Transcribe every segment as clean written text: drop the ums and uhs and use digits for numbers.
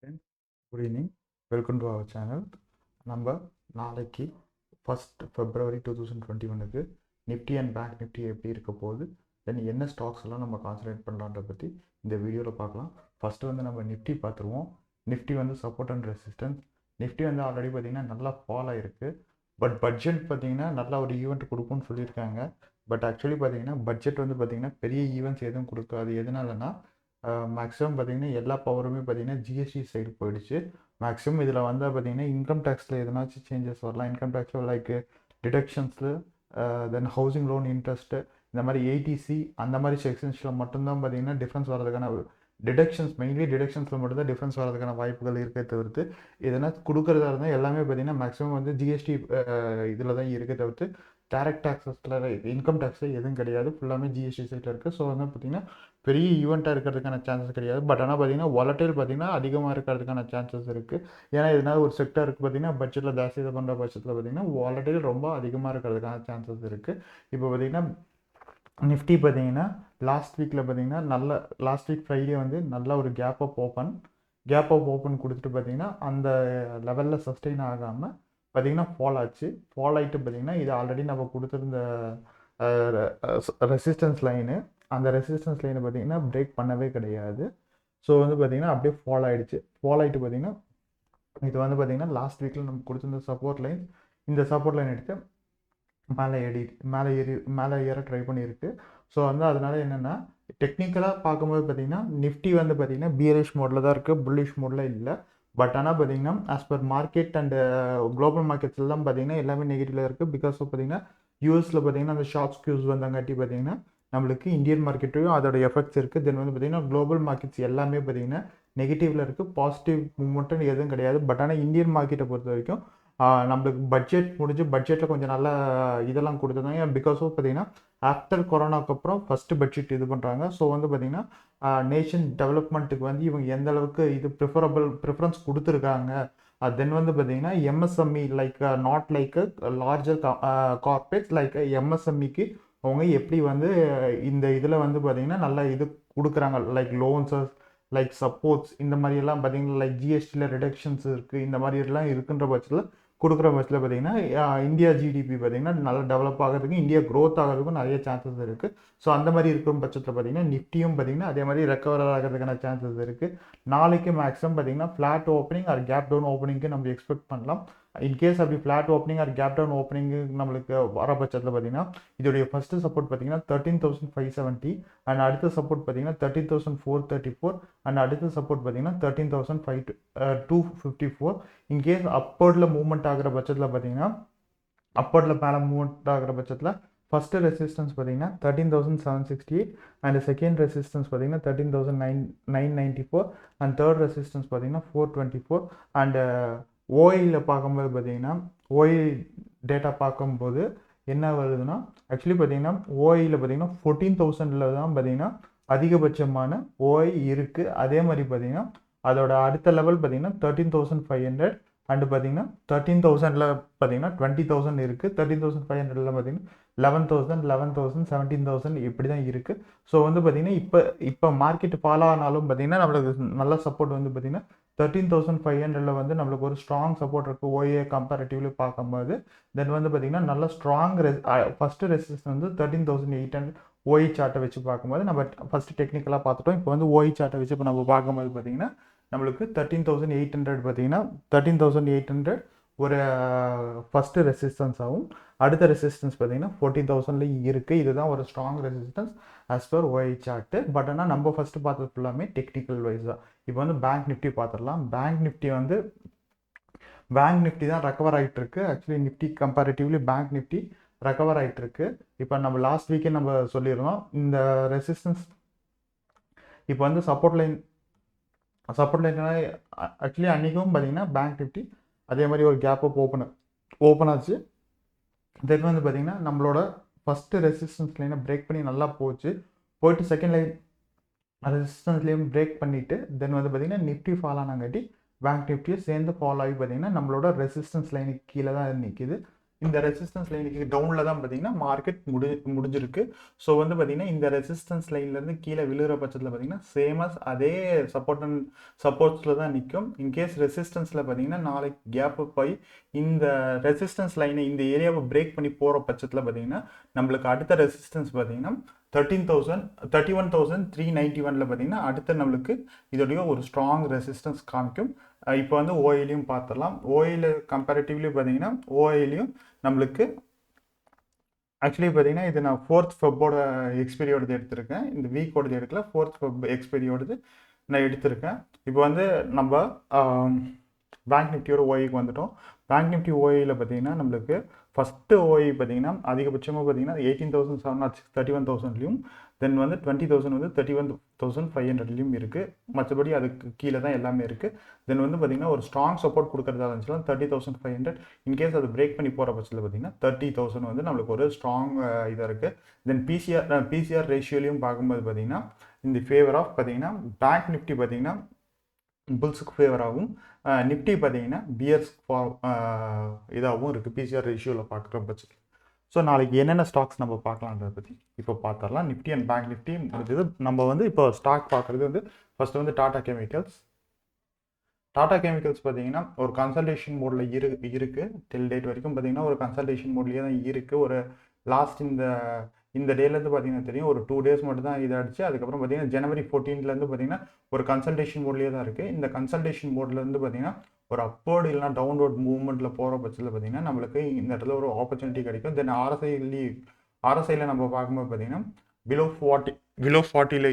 Friends, good evening. Welcome to our channel. நம்ம நாளைக்கு 1st February 2021க்கு நிஃப்டி அண்ட் பேங்க் நிஃப்டி எப்படி இருக்க போகுது, தென் என்ன ஸ்டாக்ஸ் எல்லாம் நம்ம கான்சன்ட்ரேட் பண்ணலான்றத பற்றி இந்த வீடியோவில் பார்க்கலாம். ஃபஸ்ட்டு வந்து நம்ம நிஃப்டி பார்த்துருவோம். நிஃப்டி வந்து சப்போர்ட் அண்ட் ரெசிஸ்டன்ஸ். நிஃப்டி வந்து ஆல்ரெடி பார்த்திங்கன்னா நல்லா ஃபால் ஆகிருக்கு. பட்ஜெட் பார்த்திங்கன்னா நல்லா ஒரு ஈவெண்ட் கொடுக்கும்னு சொல்லியிருக்காங்க. பட் ஆக்சுவலி பார்த்திங்கன்னா பட்ஜெட் வந்து பார்த்திங்கன்னா பெரிய ஈவெண்ட்ஸ் எதுவும் கொடுக்காது. எதனாலனா மேக்ஸிமம் பார்த்திங்கன்னா எல்லா பவருமே பார்த்திங்கன்னா ஜிஎஸ்டி சைடு போயிடுச்சு. மேக்ஸிமம் இதில் வந்தால் பார்த்திங்கன்னா இன்கம் டேக்ஸில் எதனாச்சும் சேஞ்சஸ் வரலாம். இன்கம் டேக்ஸில் லைக் டிடக்ஷன்ஸில் தென் ஹவுசிங் லோன் இன்ட்ரெஸ்ட்டு இந்த மாதிரி ஏடிசி அந்த மாதிரி செக்ஷன்ஸில் மட்டும்தான் பார்த்திங்கன்னா டிஃப்ரென்ஸ் வரதுக்கான டிடக்ஷன்ஸ் மெயின்லி டிடக்ஷன்ஸில் மட்டும்தான் டிஃப்ரென்ஸ் வரதுக்கான வாய்ப்புகள் இருக்கே தவிர்த்து எதனா கொடுக்குறதா இருந்தால் எல்லாமே பார்த்திங்கன்னா மேக்ஸிமம் வந்து ஜிஎஸ்டி இதில் தான் இருக்கே தவிர்த்து டேரக்ட் டேக்ஸஸில் இன்கம் டேக்ஸில் எதுவும் கிடையாது. ஃபுல்லாமே ஜிஎஸ்டி சைட்டில் இருக்குது. ஸோ வந்து பார்த்திங்கன்னா பெரிய ஈவெண்ட்டாக இருக்கிறதுக்கான சான்சஸ் கிடையாது. பட் ஆனால் பார்த்திங்கன்னா வாலட்டைல் பார்த்திங்கன்னா அதிகமாக இருக்கிறதுக்கான சான்சஸ் இருக்குது. ஏன்னா இதனால் ஒரு செக்டருக்கு பார்த்திங்கன்னா பட்ஜெட்டில் ஜாஸ்தி இது பண்ணுற பட்சத்தில் பார்த்திங்கன்னா வாலட்டைல் ரொம்ப அதிகமாக இருக்கிறதுக்கான சான்சஸ் இருக்குது. இப்போ பார்த்திங்கன்னா நிஃப்டி பார்த்திங்கன்னா லாஸ்ட் வீக்கில் பார்த்திங்கன்னா லாஸ்ட் வீக் ஃப்ரைடே வந்து நல்ல ஒரு கேப் அப் ஓப்பன் கொடுத்துட்டு பார்த்திங்கன்னா அந்த லெவலில் சஸ்டெயின் ஆகாமல் பார்த்திங்கன்னா ஃபால் ஆச்சு. ஃபால் ஆகிட்டு பார்த்திங்கன்னா இது ஆல்ரெடி நம்ம கொடுத்துருந்த ரெசிஸ்டன்ஸ் லைனு, அந்த ரெசிஸ்டன்ஸ் லைனை பார்த்திங்கன்னா பிரேக் பண்ணவே கிடையாது. ஸோ வந்து பார்த்திங்கன்னா அப்படியே ஃபால் ஆகிடுச்சு. ஃபால் ஆகிட்டு பார்த்திங்கன்னா இது வந்து பார்த்திங்கன்னா லாஸ்ட் வீக்கில் நம்ம கொடுத்துருந்த சப்போர்ட் லைன், இந்த சப்போர்ட் லைன் எடுத்து மேலே ஏற ட்ரை பண்ணியிருக்கு. ஸோ வந்து அதனால் என்னென்னா டெக்னிக்கலாக பார்க்கும்போது பார்த்திங்கன்னா நிஃப்டி வந்து பார்த்திங்கன்னா பியரிஷ் மோடில் தான் இருக்குது, புல்லிஷ் மோடில் இல்லை. பட் ஆனால் பார்த்திங்கன்னா as per market and global மார்க்கெட்ஸ்லாம் பார்த்திங்கன்னா எல்லாமே நெகட்டிவில் இருக்குது. பிகாஸ் ஆஃப் பார்த்திங்கன்னா யூஎஸில் பார்த்திங்கன்னா அந்த ஷார்ட் ஸ்கியூஸ் வந்தங்காட்டி பார்த்திங்கன்னா நம்மளுக்கு இந்தியன் மார்க்கெட்டையும் அதோட எஃபெக்ட்ஸ் இருக்குது. தென் வந்து பார்த்திங்கன்னா குளோபல் மார்க்கெட்ஸ் எல்லாமே பார்த்திங்கன்னா நெகட்டிவில் இருக்குது. பாசிட்டிவ் மூமெண்ட்டுன்னு எதுவும் கிடையாது. பட் ஆனால் இந்தியன் மார்க்கெட்டை பொறுத்த வரைக்கும் நம்மளுக்கு பட்ஜெட் முடிஞ்சு பட்ஜெட்டில் கொஞ்சம் நல்ல இதெல்லாம் கொடுத்துருந்தாங்க. பிகாஸ் ஆஃப் பார்த்திங்கன்னா ஆஃப்டர் கொரோனாக்கு அப்புறம் ஃபஸ்ட்டு பட்ஜெட் இது பண்ணுறாங்க. ஸோ வந்து பார்த்திங்கன்னா நேஷன் டெவலப்மெண்ட்டுக்கு வந்து இவங்க எந்த அளவுக்கு இது ப்ரிஃபரன்ஸ் கொடுத்துருக்காங்க. தென் வந்து பார்த்திங்கன்னா MSME like not like larger corporates like எம்எஸ்எம்இக்கு அவங்க எப்படி வந்து இந்த இதில் வந்து பார்த்திங்கன்னா நல்லா இது கொடுக்குறாங்க. லைக் லோன்ஸஸ் லைக் சப்போர்ட்ஸ் இந்த மாதிரியெல்லாம் பார்த்திங்கன்னா லைக் ஜிஎஸ்டியில் ரிடக்ஷன்ஸ் இருக்குது. இந்த மாதிரிலாம் இருக்குன்ற பட்சத்தில் கொடுக்குற பட்சத்தில் பார்த்திங்கன்னா இந்தியா ஜிடிபி பார்த்திங்கன்னா நல்லா டெவலப் ஆகிறதுக்கு, இந்தியா க்ரோத் ஆகிறதுக்கும் நிறைய சான்சஸ் இருக்குது. ஸோ அந்த மாதிரி இருக்கிற பட்சத்தில் பார்த்திங்கன்னா நிஃப்டியும் பார்த்திங்கன்னா அதே மாதிரி ரெக்கவர் ஆகிறதுக்கான சான்சஸ் இருக்குது. நாளைக்கு மேக்ஸிமம் பார்த்திங்கன்னா flat opening or gap down ஓப்பனிங்க்கு நம்ம எக்ஸ்பெக்ட் பண்ணலாம். இன்கேஸ் அப்படி flat opening or gap down ஓப்பனிங்கு நம்மளுக்கு வர பட்சத்தில் பார்த்திங்கன்னா இதோடைய ஃபஸ்ட்டு சப்போர்ட் பார்த்திங்கன்னா 13,570 அண்ட் அடுத்த சப்போர்ட் பார்த்திங்கன்னா 13,434 அண்ட் அடுத்த சப்போர்ட் பார்த்திங்கன்னா 13,254. இன்கேஸ் அப்போர்டில் மூவ்மெண்ட் ஆகிற பட்சத்தில் பார்த்திங்கன்னா அப்போர்டில் மேலே மூவ்மெண்ட் ஆகிற பட்சத்தில் ஃபஸ்ட்டு ரெசிஸ்டன்ஸ் பார்த்திங்கன்னா 13,768 அண்ட் செகண்ட் ரெசிஸ்டன்ஸ் பார்த்திங்கன்னா 13,994 அண்ட் தேர்ட் ரெசிஸ்டன்ஸ் பார்த்திங்கன்னா 424. அண்ட் ஓஐயில் பார்க்கும்போது பார்த்திங்கன்னா ஓஐ டேட்டா பார்க்கும்போது என்ன வருதுன்னா ஆக்சுவலி பார்த்திங்கன்னா ஓஐயில் பார்த்திங்கன்னா 14,000 தான் பார்த்திங்கன்னா அதிகபட்சமான ஓஐ இருக்குது. அதே மாதிரி பார்த்திங்கன்னா அதோட அடுத்த லெவல் பார்த்திங்கன்னா 13,500 அண்டு பார்த்திங்கன்னா 13,000 பார்த்திங்கன்னா 20,000 இருக்குது. 13,500 பார்த்திங்கன்னா 11,000 11,000 17,000 இப்படி தான் இருக்குது. ஸோ வந்து பார்த்திங்கன்னா இப்போ மார்க்கெட் ஃபாலோ ஆனாலும் பார்த்திங்கன்னா நம்மளுக்கு நல்ல சப்போர்ட் வந்து பார்த்திங்கன்னா 13,500 வந்து நம்மளுக்கு ஒரு ஸ்ட்ராங் சப்போர்ட் இருக்குது ஓஏ கம்பேரிட்டிவ்லி பார்க்கும்போது. தென் வந்து பார்த்திங்கன்னா நல்ல ஸ்ட்ராங் ஃபஸ்ட்டு ரெசிஸ்டன்ஸ் வந்து 13,800 ஓஇ சார்ட்டை வச்சு பார்க்கும்போது நம்ம ஃபஸ்ட்டு டெக்னிக்கலாக பார்த்துட்டோம். இப்போ வந்து ஓஇ சார்ட்டை வச்சு இப்போ நம்ம பார்க்கும்போது பார்த்திங்கன்னா நம்மளுக்கு 13,800 பார்த்திங்கன்னா 13,800 ஒரு ஃபஸ்ட்டு ரெசிஸ்டன்ஸ் ஆகும். அடுத்த ரெசிஸ்டன்ஸ் பார்த்திங்கன்னா 14,000 இருக்குது. இதுதான் ஒரு strong resistance as per ஓஐ chart. But ஆனால் நம்ம ஃபஸ்ட்டு பார்த்தது ஃபுல்லாமே டெக்னிக்கல் வைஸ் தான். இப்போ வந்து பேங்க் நிஃப்டி பார்த்துடலாம். பேங்க் நிஃப்டி தான் ரெக்கவர் ஆகிட்டு இருக்கு. Actually Nifty comparatively bank Nifty recover ஆகிட்டு இருக்கு. இப்போ நம்ம லாஸ்ட் வீக்கே நம்ம சொல்லியிருந்தோம் இந்த ரெசிஸ்டன்ஸ் இப்போ வந்து சப்போர்ட் லைன் ஆக்சுவலி அன்றைக்கும் பார்த்திங்கன்னா பேங்க் நிஃப்டி அதே மாதிரி ஒரு கேப் அப் ஓப்பன் ஆச்சு. தென் வந்து பார்த்திங்கன்னா நம்மளோட ஃபஸ்ட்டு ரெசிஸ்டன்ஸ் லைனை பிரேக் பண்ணி நல்லா போயிட்டு செகண்ட் லைன் ரெசிஸ்டன்ஸ்லேயும் பிரேக் பண்ணிவிட்டு தென் வந்து பார்த்திங்கன்னா நிஃப்டி ஃபால் ஆனாங்காட்டி பேங்க் நிஃப்டியும் சேர்ந்து ஃபால் ஆகி பார்த்திங்கன்னா நம்மளோட ரெசிஸ்டன்ஸ் லைனுக்கு கீழே தான் நிற்கிது. இந்த ரெசிஸ்டன்ஸ் லைனுக்கு டவுனில் தான் பார்த்தீங்கன்னா மார்க்கெட் முடிஞ்சிருக்கு. ஸோ வந்து பார்த்தீங்கன்னா இந்த ரெசிஸ்டன்ஸ் லைன்லேருந்து கீழே விழுகிற பட்சத்தில் பார்த்தீங்கன்னா சேமஸ் அதே சப்போர்ட்ஸில் தான் நிற்கும். இன்கேஸ் ரெசிஸ்டன்ஸில் பார்த்தீங்கன்னா நாளைக்கு கேப் போய் இந்த ரெசிஸ்டன்ஸ் லைனை இந்த ஏரியாவை பிரேக் பண்ணி போகிற பட்சத்தில் பார்த்தீங்கன்னா நம்மளுக்கு அடுத்த ரெசிஸ்டன்ஸ் பார்த்தீங்கன்னா 31,391 பார்த்தீங்கன்னா அடுத்த நம்மளுக்கு இதோடைய ஒரு ஸ்ட்ராங் ரெசிஸ்டன்ஸ் காமிக்கும். இப்போ வந்து ஓயிலையும் பார்த்துடலாம். ஓயில் கம்பேரிட்டிவ்லி பார்த்தீங்கன்னா ஓயிலையும் நம்மளுக்கு ஆக்சுவலி பார்த்தீங்கன்னா இது நான் 4th ஃபெப்போட எக்ஸ்பீரியோடது எடுத்திருக்கேன். இந்த வீக்கோடது எடுக்கல, 4th ஃபெப் எக்ஸ்பீரியோடது நான் எடுத்திருக்கேன். இப்போ வந்து நம்ம பேங்க் நிஃப்டியோட ஓய்க்கு வந்துட்டோம். பேங்க் நிஃப்டி ஓயில் பார்த்தீங்கன்னா நம்மளுக்கு ஃபஸ்ட்டு ஓய் பார்த்தீங்கன்னா அதிகபட்சமாக பார்த்தீங்கன்னா 18,706 31,000லையும் தென் வந்து 20,000 வந்து 31,500லையும் இருக்குது. மற்றபடி அதுக்கு கீழே தான் எல்லாமே இருக்குது. தென் வந்து பார்த்தீங்கன்னா ஒரு ஸ்ட்ராங் சப்போர்ட் கொடுக்குறதா இருந்துச்சுன்னா 30,500. இன்கேஸ் அது பிரேக் பண்ணி போகிற பட்சத்தில் பார்த்தீங்கன்னா 30,000 வந்து நம்மளுக்கு ஒரு ஸ்ட்ராங் இதாக இருக்குது. தென் பிசிஆர் ரேஷியோலையும் பார்க்கும்போது பார்த்தீங்கன்னா இந்த ஃபேவர் ஆஃப் பார்த்தீங்கன்னா பேங்க் நிஃப்டி பார்த்தீங்கன்னா புல்ஸுக்கு ஃபேவராகவும் நிஃப்டி பார்த்தீங்கன்னா பியர்ஸ் இதாகவும் இருக்குது பிசிஆர் ரேஷியோவில் பார்க்குற பட்சத்தில். ஸோ நாளைக்கு என்னென்ன ஸ்டாக்ஸ் நம்ம பார்க்கலான்றதை பற்றி இப்போ பார்த்துடலாம். நிஃப்டி அண்ட் பேங்க் நிஃப்டி முடிஞ்சது. நம்ம வந்து இப்போ ஸ்டாக் பார்க்குறது வந்து ஃபஸ்ட்டு வந்து டாடா கெமிக்கல்ஸ் பார்த்தீங்கன்னா ஒரு கன்சல்டேஷன் மோடில் இருக்குது டில் டேட் வரைக்கும் பார்த்தீங்கன்னா ஒரு கன்சல்டேஷன் மோட்லேயே தான் இருக்குது. ஒரு லாஸ்ட் இந்த டேலேருந்து பார்த்தீங்கன்னா தெரியும் ஒரு 2 days மட்டும் தான் இதாகிடுச்சு. அதுக்கப்புறம் பார்த்தீங்கன்னா January 14லேருந்து பார்த்தீங்கன்னா ஒரு கன்சல்டேஷன் மோட்லேயே தான் இருக்குது. இந்த கன்சல்டேஷன் மோட்லேருந்து பார்த்தீங்கன்னா ஒரு அப்போர்டு இல்லைனா டவுன்வர்ட் மூவ்மெண்ட்டில் போகிற பட்சத்தில் பார்த்தீங்கன்னா நம்மளுக்கு இந்த இடத்துல ஒரு ஆப்பர்ச்சுனிட்டி கிடைக்கும். தென் ஆர்எஸ்ஐயில் நம்ம பார்க்கும்போது பார்த்தீங்கன்னா பிலோ 50ல்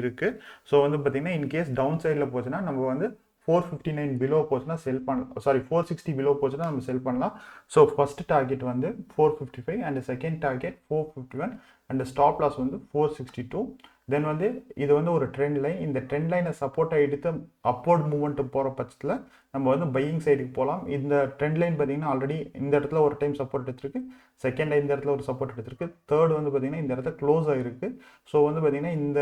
இருக்குது. ஸோ வந்து பார்த்தீங்கன்னா இன்கேஸ் டவுன் சைடில் போச்சுன்னா நம்ம வந்து 459 பிலோ போச்சுன்னா செல் பண்ணலாம். 460 பிலோ போச்சுன்னா நம்ம செல் பண்ணலாம். ஸோ ஃபர்ஸ்ட் டார்கெட் வந்து 455 and second target 451 and stop loss வந்து 462. தென் வந்து இது வந்து ஒரு ட்ரெண்ட் லைன். இந்த ட்ரெண்ட் லைனை சப்போர்ட்டாக எடுத்து அப்போர்ட் மூவ்மெண்ட் போகிற பட்சத்தில் நம்ம வந்து பையிங் சைடுக்கு போகலாம். இந்த ட்ரெண்ட் லைன் பார்த்தீங்கன்னா ஆல்ரெடி இந்த இடத்துல ஒரு டைம் சப்போர்ட் எடுத்திருக்கு, செகண்ட் இந்த இடத்துல ஒரு சப்போர்ட் எடுத்திருக்கு, தேர்ட் வந்து பார்த்தீங்கன்னா இந்த இடத்துல க்ளோஸ் ஆகிருக்கு. ஸோ வந்து பார்த்தீங்கன்னா இந்த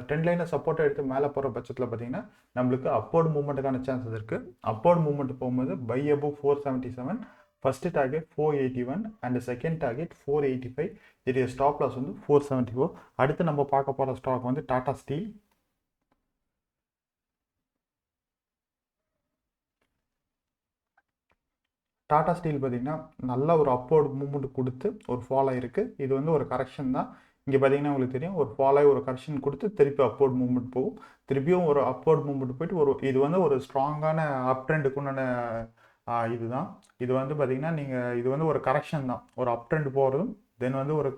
ட்ரெண்ட் லைனை சப்போர்ட்டாக எடுத்து மேலே போகிற பட்சத்தில் பார்த்தீங்கன்னா நம்மளுக்கு அப்போர்ட் மூவ்மெண்ட்டுக்கான சான்சஸ் இருக்குது. அப்போர்ட் மூவ்மெண்ட் போகும்போது by above 477, first target 481 and second target 485. இதோடைய ஸ்டாப் லாஸ் வந்து 474. அடுத்து நம்ம பார்க்க போகிற ஸ்டாக் வந்து டாடா ஸ்டீல். டாடா ஸ்டீல் பார்த்தீங்கன்னா நல்ல ஒரு அப்போர்டு மூவ்மெண்ட் கொடுத்து ஒரு ஃபால் ஆகிருக்கு. இது வந்து ஒரு கரெக்ஷன் தான். இங்கே பார்த்தீங்கன்னா உங்களுக்கு தெரியும் ஒரு ஃபால் ஆகி ஒரு கரெக்ஷன் கொடுத்து திருப்பி அப்போர்ட் மூவ்மெண்ட் போகும், திருப்பியும் ஒரு அப்போர்ட் மூவ்மெண்ட் போயிட்டு இது வந்து ஒரு ஸ்ட்ராங்கான அப் ட்ரெண்டுக்குண்டான இதுதான். இது வந்து பார்த்தீங்கன்னா இது வந்து ஒரு கரெக்ஷன் தான். ஒரு அப் ட்ரெண்ட் போகிறதும் தென் வந்து ஒரு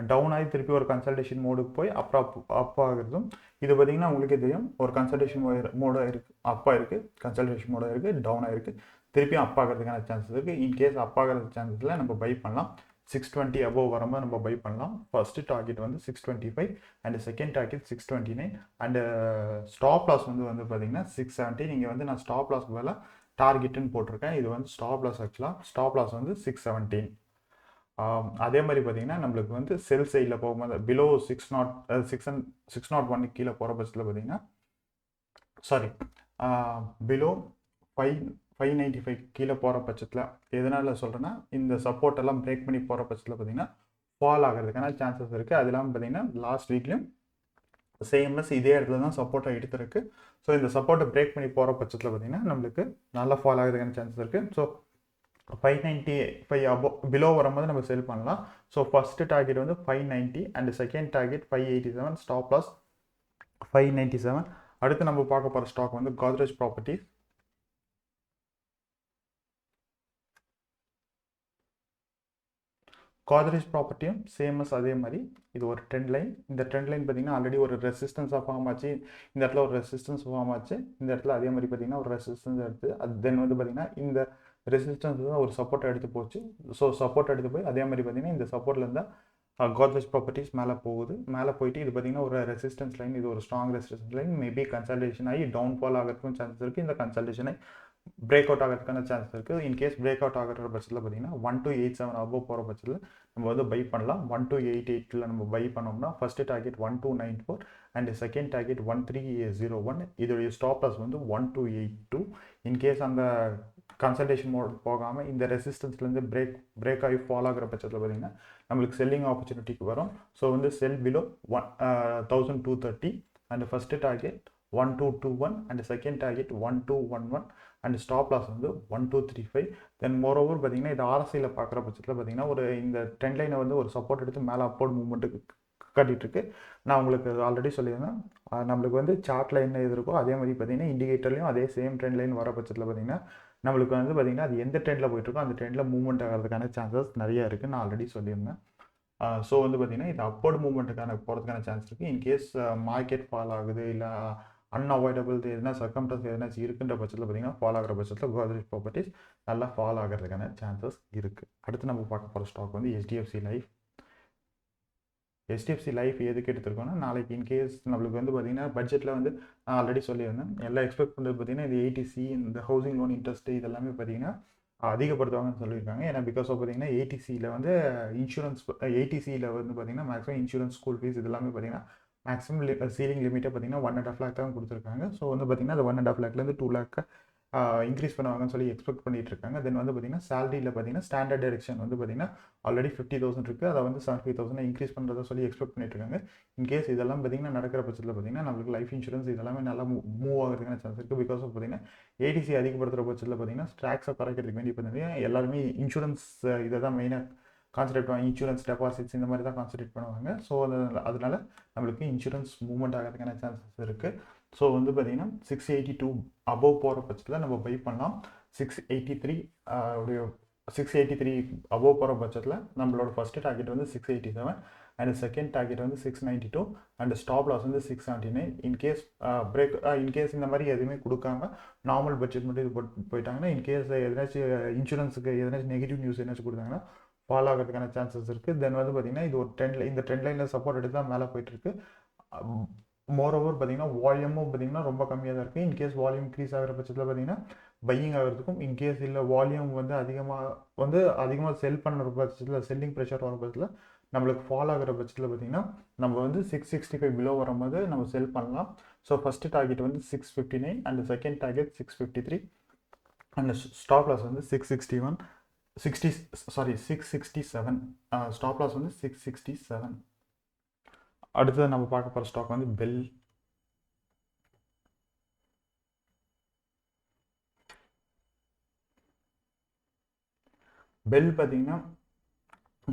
டவுன் ஆகி திருப்பி ஒரு கன்சல்டேஷன் மோடுக்கு போய் அப்புறம் அப் ஆகுறதும். இது பார்த்தீங்கன்னா உங்களுக்கே தெரியும் ஒரு கன்சல்டேஷன் மோடாக இருக்குது, அப்பாக இருக்குது, கன்சல்டேஷன் மோடாக இருக்குது, டவுன் ஆகிருக்கு, திருப்பியும் அப் ஆகிறதுக்கான சான்சஸ் இருக்குது. இன்கேஸ் அப் ஆகிறது சான்சஸில் நம்ம பை பண்ணலாம். 620 அபோவ் வரும்போது நம்ம பை பண்ணலாம். ஃபர்ஸ்ட் டார்கெட் வந்து 625 and second target 629 and stop loss வந்து பார்த்தீங்கன்னா 670. நீங்கள் வந்து நான் ஸ்டாப் லாஸ்க்கு மேலே டார்கெட்டுன்னு போட்டிருக்கேன். இது வந்து ஸ்டாப் லாஸ் ஆக்சுவலாக ஸ்டாப் லாஸ் வந்து 617. அதே மாதிரி பார்த்தீங்கன்னா நம்மளுக்கு வந்து செல் சைடில் போகும்போது பிலோ 601 கீழே போகிற பட்சத்தில் பார்த்தீங்கன்னா பிலோ 595 கீழே போகிற பட்சத்தில் எதனால் சொல்கிறேன்னா இந்த சப்போர்ட் எல்லாம் பிரேக் பண்ணி போகிற பட்சத்தில் பார்த்தீங்கன்னா ஃபால் ஆகிறதுக்கான சான்சஸ் இருக்குது. அது இல்லாமல் பார்த்தீங்கன்னா லாஸ்ட் வீக்லையும் சேம்எஸ் இதே இடத்துல தான் சப்போர்ட்டாக எடுத்துருக்கு. ஸோ இந்த சப்போர்ட்டை பிரேக் பண்ணி போகிற பட்சத்தில் பார்த்தீங்கன்னா நம்மளுக்கு நல்லா ஃபால் ஆகிறதுக்கான சான்சஸ் இருக்குது. ஸோ 595 அபோவ் பிலோ வரும்போது நம்ம செல் பண்ணலாம். ஸோ ஃபர்ஸ்ட் டார்கெட் வந்து 590 and second target 587, stop loss 597. அடுத்து நம்ம பார்க்க போகிற ஸ்டாக் வந்து கோத்ரேஜ் ப்ராப்பர்ட்டிஸ். கோத்ரேஜ் ப்ராப்பர்ட்டியும் சேமஸ் அதே மாதிரி இது ஒரு ட்ரெண்ட் லைன். இந்த ட்ரெண்ட் லைன் பார்த்தீங்கன்னா ஆல்ரெடி ஒரு ரெசிஸ்டன்ஸாக ஃபார்ம் ஆச்சு, இந்த இடத்துல ஒரு ரெசிஸ்டன்ஸ் ஃபார்ம் ஆச்சு, இந்த இடத்துல அதே மாதிரி பார்த்தீங்கன்னா ஒரு ரெசிஸ்டன்ஸ் எடுத்து அது தென் வந்து பார்த்தீங்கன்னா இந்த ரெசிஸ்டன்ஸ் தான் ஒரு சப்போர்ட் எடுத்து போச்சு. ஸோ சப்போர்ட் எடுத்து போய் அதே மாதிரி பார்த்தீங்கன்னா இந்த சப்போர்ட்ல இருந்தால் கோத்ரேஜ் ப்ராப்பர்ட்டிஸ் மேலே போகுது. மேலே போயிட்டு இது பார்த்தீங்கன்னா ஒரு ரெசிஸ்டன்ஸ் லைன், இது ஒரு strong resistance line. Maybe consultation ஆகி டவுன் ஃபால் ஆகிறதுக்கும் சான்சஸ் இருக்குது. இந்த கன்சல்டேஷனை பிரேக் அவுட் ஆகிறதுக்கான சான்ஸ் இருக்குது. இன்கேஸ் பிரேக் அவுட் ஆகிற பட்சத்தில் பார்த்தீங்கன்னா 1287 அபோவ் போகிற பட்சத்தில் நம்ம வந்து பை பண்ணலாம். 1288 நம்ம பை பண்ணோம்னா first target 1294 and second target 1301. இதோடைய ஸ்டாப் லாஸ் வந்து 1282. இன்கேஸ் அந்த கன்சல்டேஷன் மோட் போகாமல் இந்த ரெசிஸ்டன்ஸ்லேருந்து பிரேக் ஆகி ஃபால் ஆகிற பட்சத்தில் பார்த்தீங்கன்னா நம்மளுக்கு செல்லிங் ஆப்பர்ச்சுனிட்டிக்கு வரும். ஸோ வந்து sell below 1230 and first target 1221 and second target 1211 and stop loss வந்து 1235. தென் மோரோவர் பார்த்தீங்கன்னா இது ஆர்எஸ்ஐயில் பார்க்குற பட்சத்தில் பார்த்தீங்கன்னா ஒரு இந்த ட்ரெண்ட் லைனை வந்து ஒரு சப்போர்ட் எடுத்து மேலே அப்போர்ட் மூவ்மெண்ட்டுக்கு காட்டிகிட்டு இருக்கு. நான் உங்களுக்கு ஆல்ரெடி சொல்லியிருந்தேன், நம்மளுக்கு வந்து சார்ட்டில் என்ன இது இருக்கோ அதே மாதிரி பார்த்தீங்கன்னா இண்டிகேட்டர்லையும் அதே சேம் ட்ரெண்ட் லைன் வர பட்சத்தில் பார்த்தீங்கன்னா நம்மளுக்கு வந்து பார்த்தீங்கன்னா அது எந்த ட்ரெண்டில் போயிட்டுருக்கோ அந்த ட்ரெண்டில் மூவ்மெண்ட் ஆகிறதுக்கான சான்சஸ் நிறைய இருக்குது. நான் ஆல்ரெடி சொல்லியிருந்தேன். ஸோ வந்து பார்த்தீங்கன்னா இது அப்போர்ட் மூவ்மெண்ட்டுக்கான போகிறதுக்கான சான்ஸ் இருக்குது. இன்கேஸ் மார்க்கெட் ஃபால் ஆகுது இல்லை அன்அவாய்டபிள் எதுனா சர்க்கம்டன்ஸ் எதுனா இருக்குன்ற பட்சத்தில் பார்த்தீங்கன்னா ஃபால் ஆகிற பட்சத்தில் கோத்ரேஜ் ப்ராப்பர்ட்டிஸ் நல்லா ஃபால் ஆகிறதுக்கான சான்சஸ் இருக்குது. அடுத்து நம்ம பார்க்க போகிற ஸ்டாக் வந்து HDFC லைஃப். HDFC லைஃப் எதுக்கு எடுத்துருக்கோன்னா நாளைக்கு இன்கேஸ் நம்மளுக்கு வந்து பார்த்தீங்கன்னா பட்ஜெட்டில் வந்து நான் ஆல்ரெடி சொல்லியிருந்தேன், எல்லாம் எக்ஸ்பெக்ட் பண்ணுறது பார்த்தீங்கன்னா இது ATC இந்த ஹவுசிங் லோன் இன்ட்ரெஸ்ட் இதெல்லாமே பார்த்தீங்கன்னா அதிகப்படுத்துவாங்கன்னு சொல்லியிருக்காங்க. ஏன்னா பிகாஸ் ஆஃப் பார்த்தீங்கன்னா ATCயில் வந்து ATCயில் வந்து பார்த்தீங்கன்னா மேக்ஸிமம் இன்சூரன்ஸ் ஸ்கூல் ஃபீஸ் இதெல்லாமே பார்த்தீங்கன்னா மேக்ஸிமம் சீலிங் லிமிட்டை பார்த்தீங்கன்னா 1.5 lakh தான் கொடுத்துருக்காங்க. ஸோ வந்து பார்த்தீங்கன்னா அது 1.5 lakhலேருந்து 2 lakh இன்க்ரீஸ் பண்ணுவாங்கன்னு சொல்லி எக்ஸ்பெக்ட் பண்ணிட்டு இருக்காங்க. தென் வந்து பார்த்தீங்கன்னா சேலரியில் பார்த்தீங்கன்னா ஸ்டாண்டர்ட் டிடக்ஷன் வந்து பார்த்தீங்கன்னா ஆல்ரெடி 50,000 இருக்குது, அதை வந்து 75,000 இன்க்ரீஸ் பண்ணுறதா சொல்லி எக்ஸ்பெக்ட் பண்ணிட்டு இருக்காங்க. இன்கேஸ் இதெல்லாம் பார்த்தீங்கன்னா நடக்கிற பட்சத்தில் பார்த்தீங்கன்னா நம்மளுக்கு லைஃப் இன்சூரன்ஸ் இதெல்லாமே நல்லா மூவ் ஆகிறதுக்கான சான்ஸ் இருக்குது. பிகாஸ் ஆஃப் பார்த்தீங்கன்னா ATC அதிகப்படுத்துகிற பட்சத்தில் பார்த்தீங்கன்னா ஸ்டாக்ஸை குறைக்கிறதுக்கு வேண்டி பார்த்தீங்கன்னா எல்லாருமே இன்சூரன்ஸ் இதை தான் மெயினாக கான்சன்ட்ரேட் பண்ணுவாங்க. இன்சூரன்ஸ் டெபாசிட்ஸ் இந்த மாதிரி தான் கான்சன்ட்ரேட் பண்ணுவாங்க. ஸோ அதனால நம்மளுக்கு இன்சூரன்ஸ் மூவ்மெண்ட் ஆகிறதுக்கான சான்சஸ் இருக்குது. ஸோ வந்து பார்த்தீங்கன்னா 682 அபவ் போகிற பட்சத்தில் நம்ம பை பண்ணலாம். 683 அபவ் போகிற பட்சத்தில் நம்மளோட ஃபஸ்ட்டு டார்கெட் வந்து 687 அண்ட் செகண்ட் டார்கெட் வந்து 692 அண்ட் ஸ்டாப் லாஸ் வந்து 679. இன்கேஸ் இந்த மாதிரி எதுவுமே கொடுக்காம நார்மல் பட்ஜெட் மட்டும் இது போயிட்டாங்கன்னா இன்கேஸ் எதனாச்சும் இன்சூரன்ஸுக்கு எதனாச்சும் நெகட்டிவ் நியூஸ் எதாச்சும் கொடுத்தாங்கன்னா ஃபாலோ ஆகிறதுக்கான சான்சஸ் இருக்குது. தென் வந்து பார்த்தீங்கன்னா இது ஒரு இந்த ட்ரெண்ட் லைனில் சப்போர்ட் எடுத்து தான் மேலே போயிட்டுருக்கு. மோரோவர் பார்த்தீங்கன்னா வால்யூமும் பார்த்தீங்கன்னா ரொம்ப கம்மியாக தான் இருக்குது. இன்கேஸ் வால்யூம் இன்க்ரீஸ் ஆகிற பட்சத்தில் பார்த்தீங்கன்னா பையிங் ஆகிறதுக்கும், இன்கேஸ் இல்லை வால்யூம் வந்து அதிகமாக செல் பண்ணுற பட்சத்தில் செல்லிங் ப்ரெஷர் வர பட்சத்தில் நம்மளுக்கு ஃபால் ஆகிற பட்சத்தில் பார்த்தீங்கன்னா நம்ம வந்து 665 பிலோ வரும்போது நம்ம செல் பண்ணலாம். ஸோ ஃபஸ்ட்டு டார்கெட் வந்து 659 and second target 653 and stop loss வந்து 667. ஸ்டாப் லாஸ் வந்து 667. அடுத்தது நம்ம பார்க்க போகிற ஸ்டாக் வந்து பெல். பார்த்தீங்கன்னா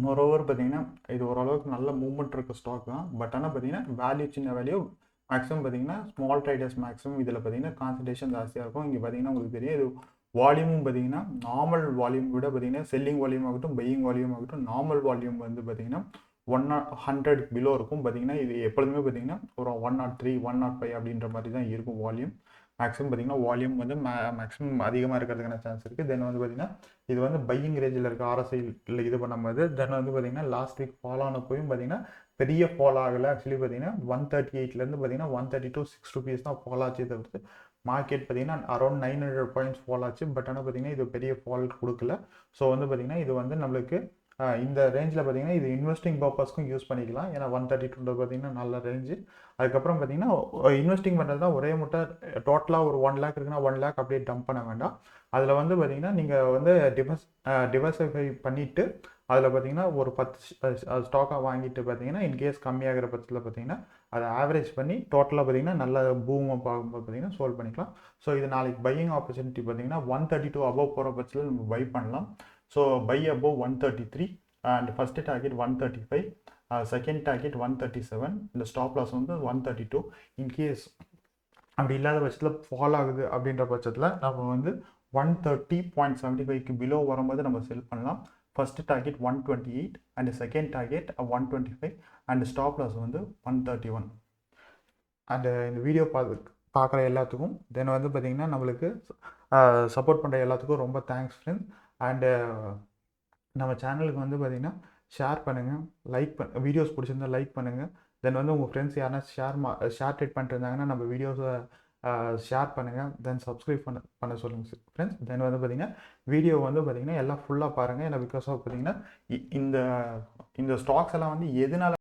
மோரோவர் பார்த்தீங்கன்னா இது ஓரளவுக்கு நல்ல மூவ்மெண்ட் இருக்க ஸ்டாக் தான். பட் ஆனால் பார்த்தீங்கன்னா வேல்யூ சின்ன வேல்யூ மேக்ஸிமம் பார்த்தீங்கன்னா ஸ்மால் ட்ரேடர்ஸ் மேக்ஸிமம் இதில் பார்த்தீங்கன்னா கான்சன்ட்ரேஷன் ஜாஸ்தியாக இருக்கும். இங்கே பார்த்தீங்கன்னா உங்களுக்கு தெரியும் இது வால்யூமும் பார்த்தீங்கன்னா நார்மல் வால்யூம் விட பார்த்தீங்கன்னா செல்லிங் வால்யூம் ஆகட்டும் பையிங் வால்யூம் ஆகட்டும் நார்மல் வால்யூம் வந்து பார்த்தீங்கன்னா 100 பிலோ இருக்கும். பார்த்தீங்கன்னா இது எப்பொழுதுமே பார்த்தீங்கன்னா ஒரு 103 105 அப்படின்ற மாதிரி தான் இருக்கும் வால்யூம். மேக்ஸிமம் பார்த்தீங்கன்னா வால்யூம் வந்து மேக்ஸிமம் அதிகமாக இருக்கிறதுக்கான சான்ஸ் இருக்குது. தென் வந்து பார்த்தீங்கன்னா இது வந்து பையிங் ரேஞ்சில் இருக்க RSI இது பண்ணும்போது தென் வந்து பார்த்தீங்கன்னா லாஸ்ட் வீக் ஃபால் ஆன போயும் பார்த்தீங்கன்னா பெரிய ஃபால் ஆகலை. ஆக்சுவலி பார்த்தீங்கன்னா 138லேருந்து பார்த்தீங்கன்னா 132 6 rupees தான் ஃபால் ஆச்சு தவிர்த்து மார்க்கெட் பார்த்தீங்கன்னா அரௌண்ட் 900 பாயிண்ட்ஸ் ஃபால் ஆச்சு. பட் ஆனால் பார்த்தீங்கன்னா இது பெரிய ஃபால் கொடுக்கல. ஸோ வந்து பார்த்தீங்கன்னா இது வந்து நம்மளுக்கு இந்த ரேஞ்சில் பார்த்தீங்கன்னா இது இன்வெஸ்டிங் பர்பஸ்க்கும் யூஸ் பண்ணிக்கலாம். ஏன்னா 132 பார்த்தீங்கன்னா நல்ல ரேஞ்சு. அதுக்கப்புறம் பார்த்தீங்கன்னா இன்வெஸ்டிங் பண்ணுறது தான் ஒரே முட்டை டோட்டலாக ஒரு 1 lakh இருக்குன்னா 1 lakh அப்படியே டம்ப் பண்ண வேண்டாம். அதில் வந்து பார்த்தீங்கன்னா நீங்கள் வந்து டிவர்சிஃபை பண்ணிவிட்டு அதில் பார்த்தீங்கன்னா ஒரு 10 ஸ்டாக்காக வாங்கிட்டு பார்த்தீங்கன்னா இன்கேஸ் கம்மியாகிற பட்சத்தில் பார்த்தீங்கன்னா அதை ஆவரேஜ் பண்ணி டோட்டலாக பார்த்தீங்கன்னா நல்ல பூமாக பார்க்கும்போது பார்த்தீங்கன்னா சோல்வ் பண்ணிக்கலாம். ஸோ இது நாளைக்கு பையிங் ஆப்பர்ச்சுனிட்டி பார்த்தீங்கன்னா 132 அபவ் போகிற பட்சத்தில் நம்ம பை பண்ணலாம். So by above 133 and first target 135, second target 137, இந்த ஸ்டாப் லாஸ் வந்து 132. இன்கேஸ் அப்படி இல்லாத பட்சத்தில் ஃபால் ஆகுது அப்படின்ற பட்சத்தில் நம்ம வந்து 130.75க்கு பிலோ வரும்போது நம்ம செல் பண்ணலாம். First target 128 and second target 125 and stop loss வந்து 131. அண்ட் இந்த வீடியோ பார்க்குற எல்லாத்துக்கும் தென் வந்து பார்த்திங்கன்னா நம்மளுக்கு சப்போர்ட் பண்ணுற எல்லாத்துக்கும் ரொம்ப தேங்க்ஸ் ஃப்ரெண்ட்ஸ். அண்டு நம்ம சேனலுக்கு வந்து பார்த்திங்கன்னா ஷேர் பண்ணுங்கள், வீடியோஸ் பிடிச்சிருந்தால் லைக் பண்ணுங்கள். தென் வந்து உங்கள் ஃப்ரெண்ட்ஸ் யாருன்னா ஷேர் ட்ரேட் பண்ணிட்டு இருந்தாங்கன்னா நம்ம வீடியோஸை ஷேர் பண்ணுங்கள். தென் சப்ஸ்கிரைப் பண்ண சொல்லுங்கள் ஃப்ரெண்ட்ஸ். தென் வந்து பார்த்திங்கன்னா வீடியோ வந்து பார்த்திங்கன்னா எல்லாம் ஃபுல்லாக பாருங்கள். ஏன்னா பிகாஸ் ஆஃப் பார்த்திங்கன்னா இந்த ஸ்டாக்ஸ் எல்லாம் வந்து எதனால